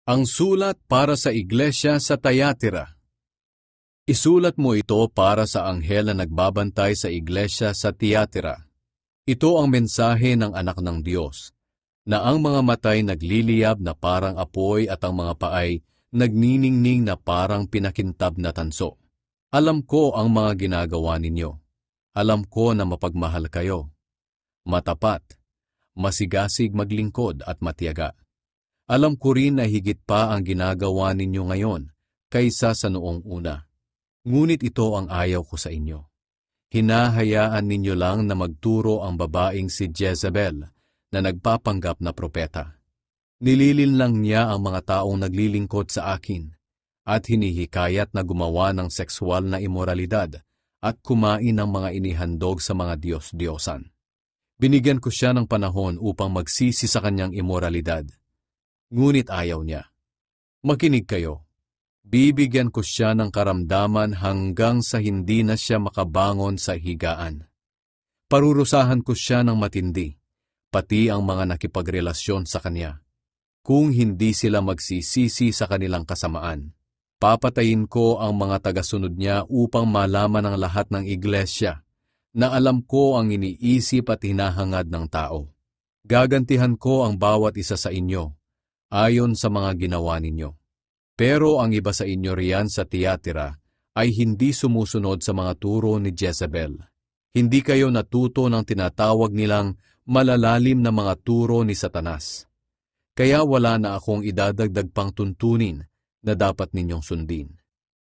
Ang sulat para sa iglesia sa Thyatira. Isulat mo ito para sa anghel na nagbabantay sa iglesia sa Thyatira. Ito ang mensahe ng anak ng Diyos, na ang mga matay nagliliyab na parang apoy at ang mga paay nagniningning na parang pinakintab na tanso. Alam ko ang mga ginagawa ninyo. Alam ko na mapagmahal kayo, matapat, masigasig maglingkod at matiyaga. Alam ko rin na higit pa ang ginagawa ninyo ngayon kaysa sa noong una. Ngunit ito ang ayaw ko sa inyo. Hinahayaan ninyo lang na magturo ang babaeng si Jezebel na nagpapanggap na propeta. Nililin lang niya ang mga taong naglilingkod sa akin at hinihikayat na gumawa ng sexual na imoralidad at kumain ng mga inihandog sa mga Diyos-Diyosan. Binigyan ko siya ng panahon upang magsisi sa kanyang imoralidad. Ngunit ayaw niya. Makinig kayo. Bibigyan ko siya ng karamdaman hanggang sa hindi na siya makabangon sa higaan. Parurusahan ko siya ng matindi, pati ang mga nakipagrelasyon sa kanya. Kung hindi sila magsisisi sa kanilang kasamaan, papatayin ko ang mga tagasunod niya upang malaman ng lahat ng iglesia na alam ko ang iniisip at hinahangad ng tao. Gagantihan ko ang bawat isa sa inyo ayon sa mga ginawa ninyo. Pero ang iba sa inyo riyan sa Thyatira ay hindi sumusunod sa mga turo ni Jezebel. Hindi kayo natuto ng tinatawag nilang malalalim na mga turo ni Satanas. Kaya wala na akong idadagdag pang tuntunin na dapat ninyong sundin.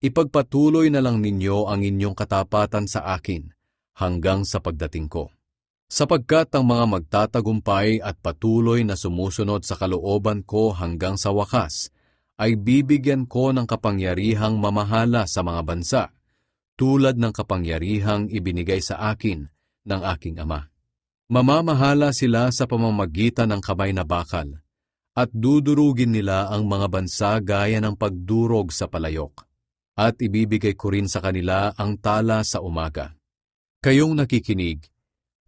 Ipagpatuloy na lang ninyo ang inyong katapatan sa akin hanggang sa pagdating ko. Sapagkat ang mga magtatagumpay at patuloy na sumusunod sa kalooban ko hanggang sa wakas, ay bibigyan ko ng kapangyarihang mamahala sa mga bansa, tulad ng kapangyarihang ibinigay sa akin ng aking Ama. Mamamahala sila sa pamamagitan ng kamay na bakal, at dudurugin nila ang mga bansa gaya ng pagdurog sa palayok, at ibibigay ko rin sa kanila ang tala sa umaga. Kayong nakikinig,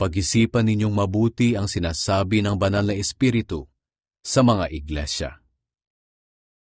pag-isipan ninyong mabuti ang sinasabi ng Banal na Espiritu sa mga iglesia.